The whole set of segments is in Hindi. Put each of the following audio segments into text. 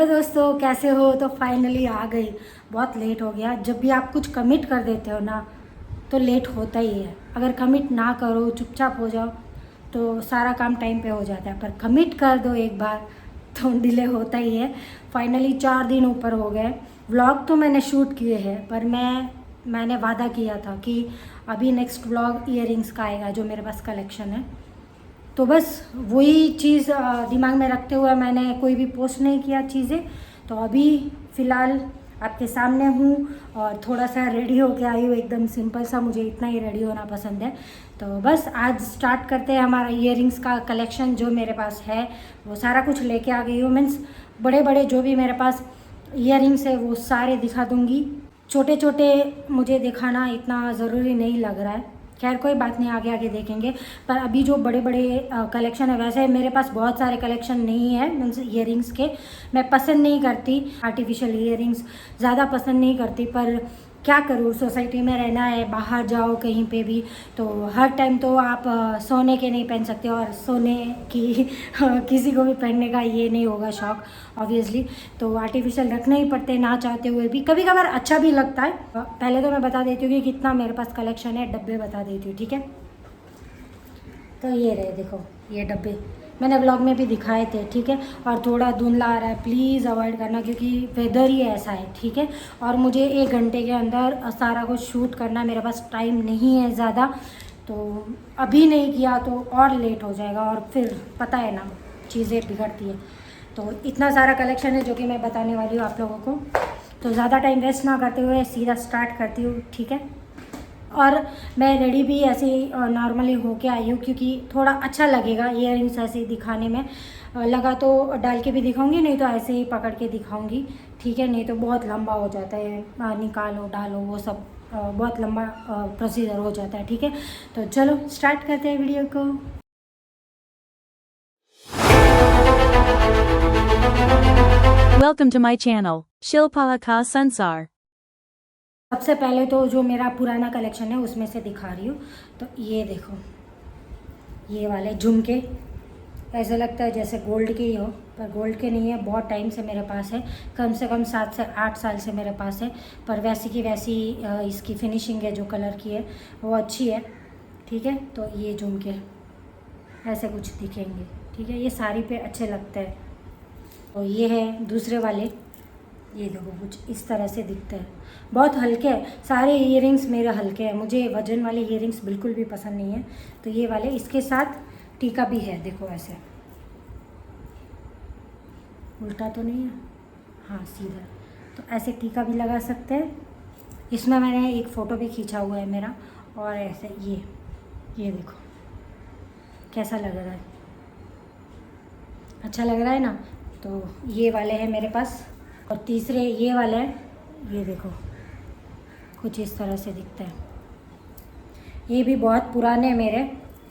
हेलो दोस्तों, कैसे हो। तो फाइनली आ गई। बहुत लेट हो गया। जब भी आप कुछ कमिट कर देते हो ना तो लेट होता ही है। अगर कमिट ना करो, चुपचाप हो जाओ तो सारा काम टाइम पे हो जाता है, पर कमिट कर दो एक बार तो डिले होता ही है। फाइनली 4 दिन ऊपर हो गए। व्लॉग तो मैंने शूट किए हैं, पर मैंने वादा किया था कि अभी नेक्स्ट व्लॉग ईयरिंग्स का आएगा, जो मेरे पास कलेक्शन है। तो बस वही चीज़ दिमाग में रखते हुए मैंने कोई भी पोस्ट नहीं किया चीज़ें। तो अभी फ़िलहाल आपके सामने हूँ और थोड़ा सा रेडी होके आई हूँ, एकदम सिंपल सा। मुझे इतना ही रेडी होना पसंद है। तो बस आज स्टार्ट करते हैं हमारा ईयरिंग्स का कलेक्शन। जो मेरे पास है वो सारा कुछ लेके आ गई हूँ। मीन्स बड़े बड़े जो भी मेरे पास ईयरिंग्स है वो सारे दिखा दूँगी। छोटे छोटे मुझे दिखाना इतना ज़रूरी नहीं लग रहा है। खैर कोई बात नहीं, आगे आगे देखेंगे। पर अभी जो बड़े बड़े कलेक्शन है, वैसे मेरे पास बहुत सारे कलेक्शन नहीं है मीन्स ईयरिंग्स के। मैं पसंद नहीं करती आर्टिफिशियल ईयरिंग्स, ज़्यादा पसंद नहीं करती। पर क्या करूँ, सोसाइटी में रहना है, बाहर जाओ कहीं पे भी तो हर टाइम तो आप सोने के नहीं पहन सकते, और सोने की किसी को भी पहनने का ये नहीं होगा शौक ऑब्वियसली। तो आर्टिफिशियल रखने ही पड़ते हैं ना चाहते हुए भी। कभी कभार अच्छा भी लगता है। पहले तो मैं बता देती हूँ कि कितना मेरे पास कलेक्शन है, डब्बे बता देती हूँ, ठीक है। तो ये रहे, देखो ये डब्बे मैंने ब्लॉग में भी दिखाए थे, ठीक है। और थोड़ा धुंधला आ रहा है, प्लीज़ अवॉइड करना क्योंकि वेदर ही ऐसा है, ठीक है। और मुझे 1 घंटे के अंदर सारा कुछ शूट करना, मेरे पास टाइम नहीं है ज़्यादा। तो अभी नहीं किया तो और लेट हो जाएगा, और फिर पता है ना चीज़ें बिगड़ती है। तो इतना सारा कलेक्शन है जो कि मैं बताने वाली हूँ आप लोगों को। तो ज़्यादा टाइम वेस्ट ना करते हुए सीधा स्टार्ट करती हूँ, ठीक है। और मैं रेडी भी ऐसे ही नॉर्मली होके आई हूँ क्योंकि थोड़ा अच्छा लगेगा ईयरिंग्स ऐसे दिखाने में। लगा तो डाल के भी दिखाऊंगी, नहीं तो ऐसे ही पकड़ के दिखाऊंगी, ठीक है। नहीं तो बहुत लंबा हो जाता है, निकालो डालो वो सब बहुत लंबा प्रोसीजर हो जाता है, ठीक है। तो चलो स्टार्ट करते हैं वीडियो को। Welcome to my channel, Shilpala Ka Sansar. सबसे पहले तो जो मेरा पुराना कलेक्शन है उसमें से दिखा रही हूँ। तो ये देखो, ये वाले झुमके ऐसा लगता है जैसे गोल्ड के ही हो, पर गोल्ड के नहीं है। बहुत टाइम से मेरे पास है, कम से कम 7 से 8 साल से मेरे पास है। पर वैसी की वैसी इसकी फिनिशिंग है, जो कलर की है वो अच्छी है, ठीक है। तो ये झुमके ऐसे कुछ दिखेंगे, ठीक है। ये साड़ी पे अच्छे लगते हैं। तो ये है दूसरे वाले, ये देखो कुछ इस तरह से दिखते हैं। बहुत हल्के हैं सारे ईयरिंग्स मेरे, हल्के हैं। मुझे वजन वाले ईयरिंग्स बिल्कुल भी पसंद नहीं है। तो ये वाले, इसके साथ टीका भी है, देखो ऐसे। उल्टा तो नहीं है, हाँ सीधा। तो ऐसे टीका भी लगा सकते हैं। इसमें मैंने एक फ़ोटो भी खींचा हुआ है मेरा। और ऐसे ये देखो कैसा लग रहा है, अच्छा लग रहा है ना। तो ये वाले हैं मेरे पास। और तीसरे ये वाले हैं, ये देखो कुछ इस तरह से दिखता है। ये भी बहुत पुराने मेरे,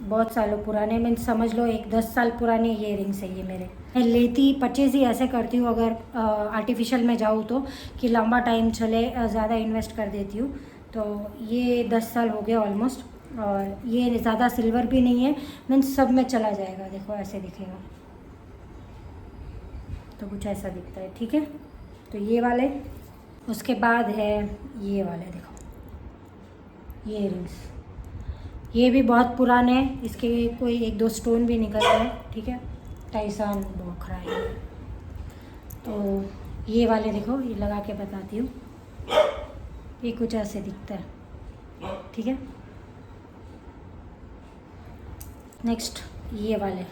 बहुत सालों पुराने, मैं समझ लो 10 साल पुराने ईयरिंग्स है ये मेरे। मैं लेती परचेज़ ही ऐसे करती हूँ अगर आर्टिफिशियल में जाऊँ तो, कि लंबा टाइम चले, ज़्यादा इन्वेस्ट कर देती हूँ। तो ये 10 साल हो गए ऑलमोस्ट। और ये ज़्यादा सिल्वर भी नहीं है, मीन्स सब में चला जाएगा। देखो ऐसे दिखेगा, तो कुछ ऐसा दिखता है, ठीक है। तो ये वाले, उसके बाद है ये वाले, देखो ये रिंग्स, ये भी बहुत पुराने हैं। इसके कोई 1-2 स्टोन भी निकल रहे हैं, ठीक है। टाइसान बोखरा है। तो ये वाले देखो, ये लगा के बताती हूँ, ये कुछ ऐसे दिखता है, ठीक है। नेक्स्ट ये वाले,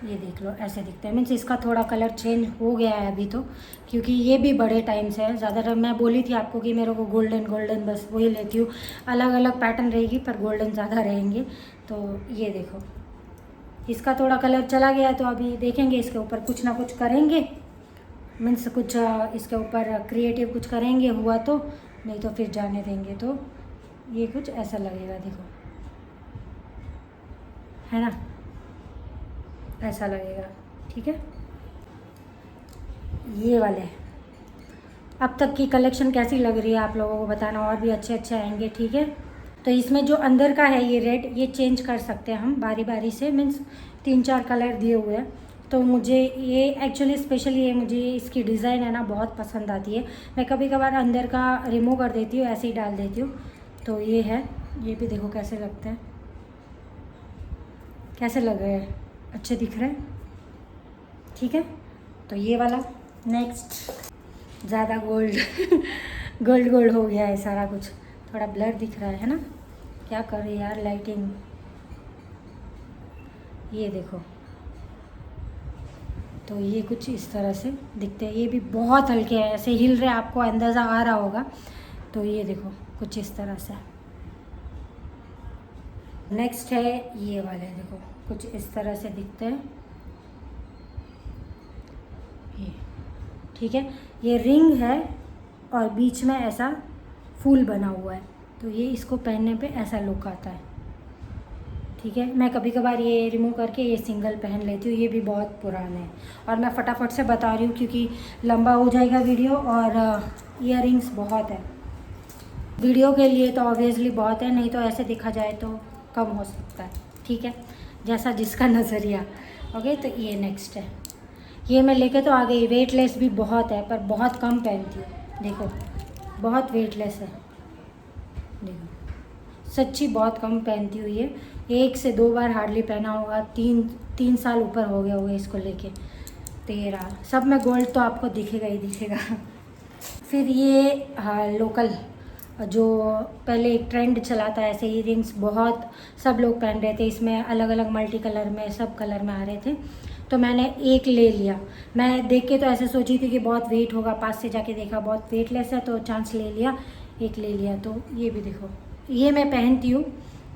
ये देख लो ऐसे दिखते हैं। मीन्स इसका थोड़ा कलर चेंज हो गया है अभी तो, क्योंकि ये भी बड़े टाइम से है। ज़्यादातर मैं बोली थी आपको कि मेरे को गोल्डन गोल्डन बस वही लेती हूँ। अलग अलग पैटर्न रहेगी पर गोल्डन ज़्यादा रहेंगे। तो ये देखो, इसका थोड़ा कलर चला गया, तो अभी देखेंगे इसके ऊपर कुछ ना कुछ करेंगे। मीन्स कुछ इसके ऊपर क्रिएटिव कुछ करेंगे, हुआ तो, नहीं तो फिर जाने देंगे। तो ये कुछ ऐसा लगेगा, देखो है ना, ऐसा लगेगा, ठीक है। ये वाले अब तक की कलेक्शन कैसी लग रही है आप लोगों को बताना, और भी अच्छे अच्छे आएंगे, ठीक है। तो इसमें जो अंदर का है ये रेड, ये चेंज कर सकते हैं हम बारी बारी से। मीन्स 3-4 कलर दिए हुए हैं। तो मुझे ये एक्चुअली स्पेशली ये मुझे इसकी डिज़ाइन है ना बहुत पसंद आती है। मैं कभी कभार अंदर का रिमूव कर देती हूँ, ऐसे ही डाल देती हूँ। तो ये है, ये भी देखो कैसे लगते हैं, कैसे लग रहे हैं, अच्छे दिख रहे हैं। ठीक है, तो ये वाला नेक्स्ट। ज़्यादा गोल्ड गोल्ड गोल्ड हो गया है सारा कुछ, थोड़ा ब्लर दिख रहा है ना, क्या करें यार लाइटिंग। ये देखो, तो ये कुछ इस तरह से दिखते हैं। ये भी बहुत हल्के हैं, ऐसे हिल रहे, आपको अंदाज़ा आ रहा होगा। तो ये देखो कुछ इस तरह से। नेक्स्ट है ये वाले, देखो कुछ इस तरह से दिखते हैं ये। ठीक है, ये रिंग है और बीच में ऐसा फूल बना हुआ है, तो ये इसको पहनने पे ऐसा लुक आता है। ठीक है, मैं कभी कभार ये रिमूव करके ये सिंगल पहन लेती हूँ। ये भी बहुत पुराने हैं और मैं फटाफट से बता रही हूँ क्योंकि लंबा हो जाएगा वीडियो। और इयररिंग्स बहुत है वीडियो के लिए, तो ऑब्वियसली बहुत है, नहीं तो ऐसे देखा जाए तो कम हो सकता है। ठीक है, जैसा जिसका नज़रिया। ओके, तो ये नेक्स्ट है। ये मैं लेके तो आ गई। वेटलेस भी बहुत है पर बहुत कम पहनती हूँ। देखो बहुत वेटलेस है, देखो सच्ची बहुत कम पहनती हूँ। ये 1 से 2 बार हार्डली पहना होगा। 3 साल ऊपर हो गया होगा इसको लेके। 13 सब में गोल्ड तो आपको दिखेगा ही दिखेगा। फिर ये लोकल जो पहले एक ट्रेंड चला था, ऐसे ही रिंग्स बहुत सब लोग पहन रहे थे। इसमें अलग अलग मल्टी कलर में, सब कलर में आ रहे थे, तो मैंने एक ले लिया। मैं देख के तो ऐसे सोची थी कि बहुत वेट होगा, पास से जाके देखा बहुत वेटलेस है, तो चांस ले लिया, एक ले लिया। तो ये भी देखो, ये मैं पहनती हूँ।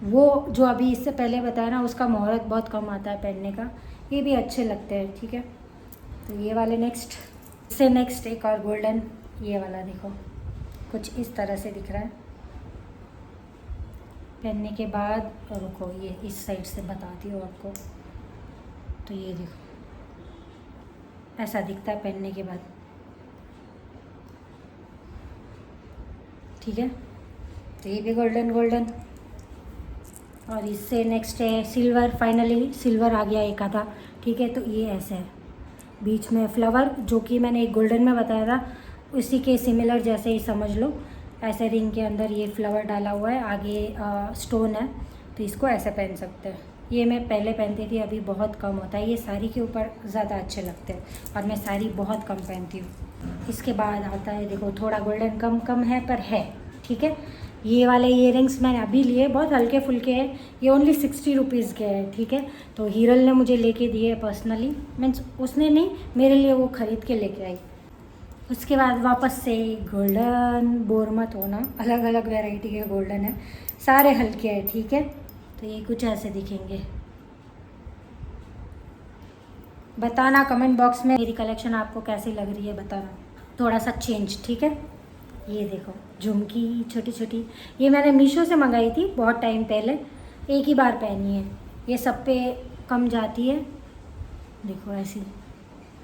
वो जो अभी इससे पहले बताया ना, उसका मुहूर्त बहुत कम आता है पहनने का। ये भी अच्छे लगते हैं। ठीक है, तो ये वाले नेक्स्ट। इससे नेक्स्ट एक और गोल्डन, ये वाला देखो कुछ इस तरह से दिख रहा है पहनने के बाद। और रुको, ये इस साइड से बताती हूँ आपको। तो ये देखो ऐसा दिखता है पहनने के बाद। ठीक है, तो ये भी गोल्डन गोल्डन। और इससे नेक्स्ट है सिल्वर। फाइनली सिल्वर आ गया एक आधा। ठीक है, तो ये ऐसे है, बीच में फ्लावर, जो कि मैंने एक गोल्डन में बताया था, उसी के सिमिलर जैसे ही समझ लो। ऐसे रिंग के अंदर ये फ्लावर डाला हुआ है, आगे स्टोन है, तो इसको ऐसे पहन सकते हैं। ये मैं पहले पहनती थी, अभी बहुत कम होता है। ये साड़ी के ऊपर ज़्यादा अच्छे लगते हैं और मैं साड़ी बहुत कम पहनती हूँ। इसके बाद आता है, देखो थोड़ा गोल्डन कम कम है पर है। ठीक है, ये वाले इयररिंग्स मैंने अभी लिए, बहुत हल्के फुल्के हैं। ये ओनली 60 रुपीज़ के है। ठीक है, तो हीरल ने मुझे लेके दिए पर्सनली, मीन्स उसने नहीं, मेरे लिए वो ख़रीद के लेके आई। उसके बाद वापस से गोल्डन, बोर मत होना, अलग अलग वैरायटी के गोल्डन है, सारे हल्के हैं। ठीक है, तो ये कुछ ऐसे दिखेंगे। बताना कमेंट बॉक्स में मेरी कलेक्शन आपको कैसी लग रही है, बताना। थोड़ा सा चेंज। ठीक है, ये देखो झुमकी छोटी छोटी, ये मैंने मीशो से मंगाई थी बहुत टाइम पहले, एक ही बार पहनी है। ये सब पे कम जाती है, देखो ऐसी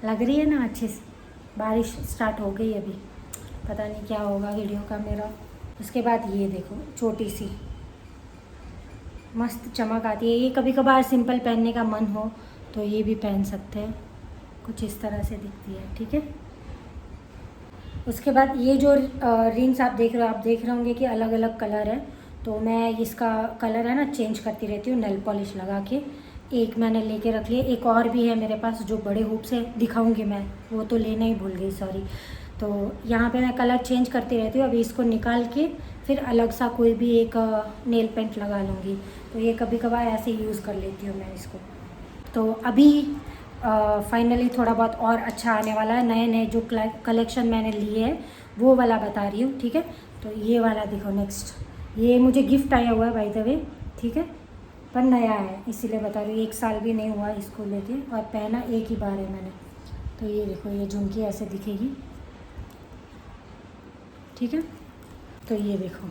लग रही है ना अच्छे से। बारिश स्टार्ट हो गई अभी, पता नहीं क्या होगा वीडियो का मेरा। उसके बाद ये देखो छोटी सी, मस्त चमक आती है। ये कभी कभार सिंपल पहनने का मन हो तो ये भी पहन सकते हैं, कुछ इस तरह से दिखती है। ठीक है, उसके बाद ये जो रिंग्स आप देख रहे होंगे कि अलग अलग कलर है, तो मैं इसका कलर है ना चेंज करती रहती हूँ नेल पॉलिश लगा के। एक मैंने लेके रख लिया, एक और भी है मेरे पास जो बड़े हुप से दिखाऊंगी मैं, वो तो लेना ही भूल गई, सॉरी। तो यहाँ पे मैं कलर चेंज करती रहती हूँ। अभी इसको निकाल के फिर अलग सा कोई भी एक नेल पेंट लगा लूँगी, तो ये कभी कभार ऐसे यूज़ कर लेती हूँ मैं इसको। तो अभी फाइनली थोड़ा बहुत और अच्छा आने वाला है। नए नए जो कलेक्शन मैंने लिए है वो वाला बता रही हूँ। ठीक है, तो ये वाला देखो नेक्स्ट, ये मुझे गिफ्ट आया हुआ है बाय द वे। ठीक है, पर नया है इसीलिए बता रही हूँ, 1 साल भी नहीं हुआ इसको लेके, और पहना एक ही बार है मैंने। तो ये देखो, ये झुमकी ऐसे दिखेगी। ठीक है, तो ये देखो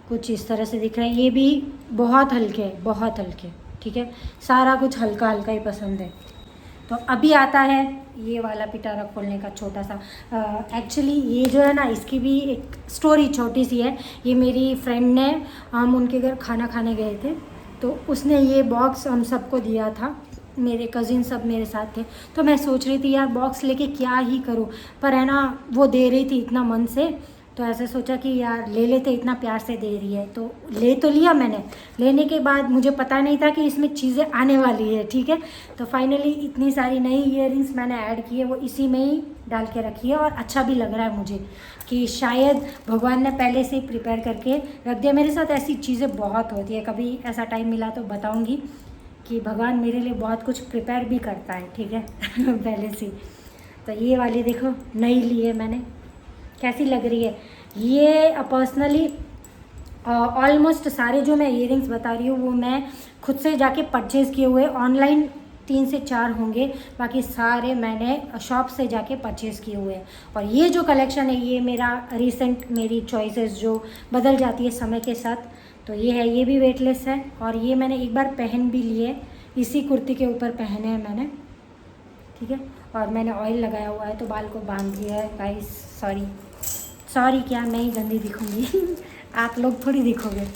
कुछ इस तरह से दिख रहा है। ये भी बहुत हल्के है, बहुत हल्के। ठीक है, सारा कुछ हल्का हल्का ही पसंद है। तो अभी आता है ये वाला पिटारा खोलने का छोटा सा। एक्चुअली ये जो है ना, इसकी भी एक स्टोरी छोटी सी है। ये मेरी फ्रेंड ने, हम उनके घर खाना खाने गए थे, तो उसने ये बॉक्स हम सबको दिया था। मेरे कज़िन सब मेरे साथ थे, तो मैं सोच रही थी यार बॉक्स लेके क्या ही करूँ, पर है ना वो दे रही थी इतना मन से, तो ऐसे सोचा कि यार ले लेते, इतना प्यार से दे रही है तो ले तो लिया मैंने। लेने के बाद मुझे पता नहीं था कि इसमें चीज़ें आने वाली है, ठीक है। तो फाइनली इतनी सारी नई इयररिंग्स मैंने ऐड की है, वो इसी में ही डाल के रखी है, और अच्छा भी लग रहा है मुझे कि शायद भगवान ने पहले से ही प्रिपेयर करके रख दिया। मेरे साथ ऐसी चीज़ें बहुत होती है, कभी ऐसा टाइम मिला तो बताऊँगी कि भगवान मेरे लिए बहुत कुछ प्रिपेयर भी करता है, ठीक है पहले से। तो ये वाली देखो नई ली है मैंने, कैसी लग रही है ये। पर्सनली ऑलमोस्ट सारे जो मैं इयररिंग्स बता रही हूँ वो मैं खुद से जाके परचेज़ किए हुए, ऑनलाइन 3 से 4 होंगे, बाकी सारे मैंने शॉप से जाके परचेज़ किए हुए हैं। और ये जो कलेक्शन है ये मेरा रिसेंट, मेरी चॉइसेस जो बदल जाती है समय के साथ, तो ये है, ये भी वेटलेस है, और ये मैंने एक बार पहन भी लिए, इसी कुर्ती के ऊपर पहने हैं मैंने, ठीक है। और मैंने ऑयल लगाया हुआ है तो बाल को बांध लिया है गाइस, सॉरी क्या मैं ही गंदी दिखूँगी आप लोग थोड़ी दिखोगे,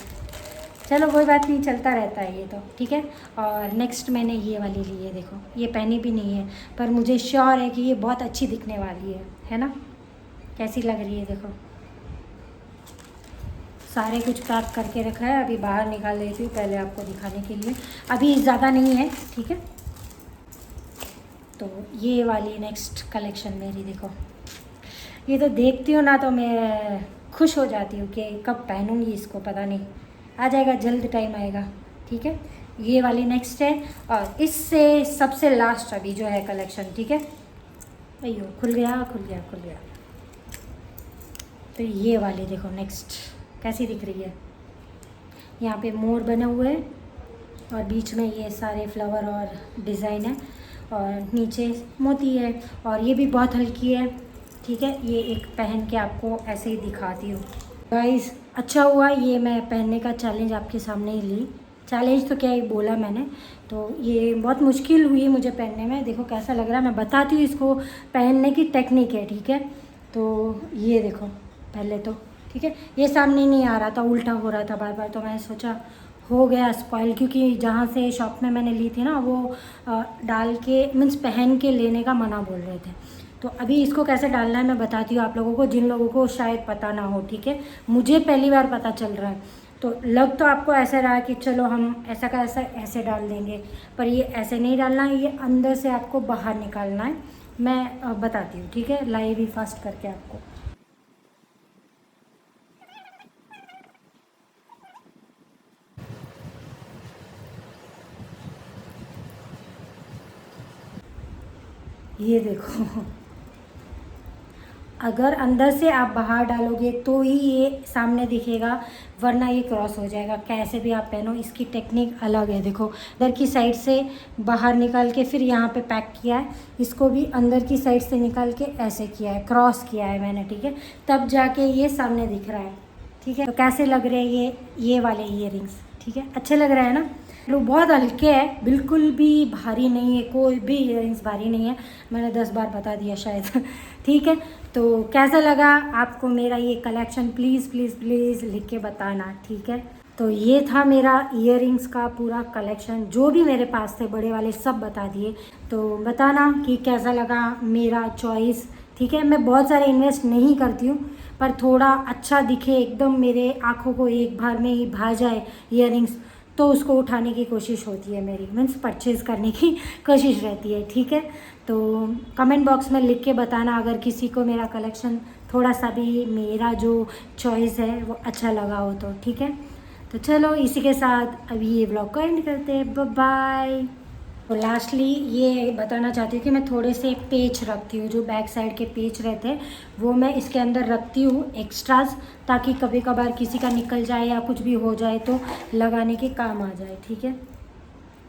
चलो कोई बात नहीं, चलता रहता है ये तो, ठीक है। और नेक्स्ट मैंने ये वाली ली है, देखो ये पहनी भी नहीं है पर मुझे श्योर है कि ये बहुत अच्छी दिखने वाली है ना। कैसी लग रही है देखो, सारे कुछ पैक करके रखा है, अभी बाहर निकाल लेती हूँ पहले आपको दिखाने के लिए, अभी ज़्यादा नहीं है, ठीक है। तो ये वाली नेक्स्ट कलेक्शन मेरी देखो, ये तो देखती हूँ ना तो मैं खुश हो जाती हूँ कि कब पहनूँगी इसको, पता नहीं आ जाएगा, जल्द टाइम आएगा, ठीक है। ये वाली नेक्स्ट है, और इससे सबसे लास्ट अभी जो है कलेक्शन, ठीक है। अयो खुल गया। तो ये वाली देखो नेक्स्ट कैसी दिख रही है, यहाँ पे मोर बने हुए हैं और बीच में ये सारे फ्लावर और डिज़ाइन है, और नीचे मोती है, और ये भी बहुत हल्की है, ठीक है। ये एक पहन के आपको ऐसे ही दिखाती हूँ गाइस। अच्छा हुआ ये मैं पहनने का चैलेंज आपके सामने ही ली, चैलेंज तो क्या ही बोला मैंने, तो ये बहुत मुश्किल हुई मुझे पहनने में। देखो कैसा लग रहा है, मैं बताती हूँ इसको पहनने की टेक्निक है, ठीक है। तो ये देखो पहले तो, ठीक है, ये सामने नहीं आ रहा था, उल्टा हो रहा था बार बार, तो मैंने सोचा हो गया स्पॉइल, क्योंकि जहाँ से शॉप में मैंने ली थी ना वो डाल के मीन्स पहन के लेने का मना बोल रहे थे। तो अभी इसको कैसे डालना है मैं बताती हूँ आप लोगों को, जिन लोगों को शायद पता ना हो, ठीक है। मुझे पहली बार पता चल रहा है, तो लग तो आपको ऐसा रहा कि चलो हम ऐसा का ऐसा ऐसे डाल देंगे, पर ये ऐसे नहीं डालना है, ये अंदर से आपको बाहर निकालना है। मैं बताती हूँ, ठीक है, लाइव ही फास्ट करके आपको। ये देखो अगर अंदर से आप बाहर डालोगे तो ही ये सामने दिखेगा, वरना ये क्रॉस हो जाएगा। कैसे भी आप पहनो, इसकी टेक्निक अलग है। देखो इधर की साइड से बाहर निकाल के फिर यहाँ पे पैक किया है, इसको भी अंदर की साइड से निकाल के ऐसे किया है, क्रॉस किया है मैंने, ठीक है, तब जाके ये सामने दिख रहा है, ठीक है। तो कैसे लग रहे हैं ये वाले ईयरिंग्स, ठीक है, अच्छे लग रहे हैं ना। लोग बहुत हल्के हैं, बिल्कुल भी भारी नहीं है, कोई भी इयररिंग्स भारी नहीं है, मैंने 10 बार बता दिया शायद ठीक है। तो कैसा लगा आपको मेरा ये कलेक्शन, प्लीज़ प्लीज़ प्लीज़ लिख के बताना, ठीक है। तो ये था मेरा इयररिंग्स का पूरा कलेक्शन, जो भी मेरे पास थे बड़े वाले सब बता दिए। तो बताना कि कैसा लगा मेरा चॉइस, ठीक है। मैं बहुत सारे इन्वेस्ट नहीं करती हूँ, पर थोड़ा अच्छा दिखे, एकदम मेरे आँखों को एक बार में ही भा जाए इयररिंग्स, तो उसको उठाने की कोशिश होती है मेरी, मीन्स परचेज़ करने की कोशिश रहती है, ठीक है। तो कमेंट बॉक्स में लिख के बताना अगर किसी को मेरा कलेक्शन थोड़ा सा भी मेरा जो चॉइस है वो अच्छा लगा हो तो, ठीक है। तो चलो इसी के साथ अभी ये ब्लॉग को एंड करते हैं, बाय बाय। तो लास्टली ये बताना चाहती हूँ कि मैं थोड़े से पेच रखती हूँ, जो बैक साइड के पेच रहते हैं वो मैं इसके अंदर रखती हूँ एक्स्ट्रास, ताकि कभी कभार किसी का निकल जाए या कुछ भी हो जाए तो लगाने के काम आ जाए, ठीक है।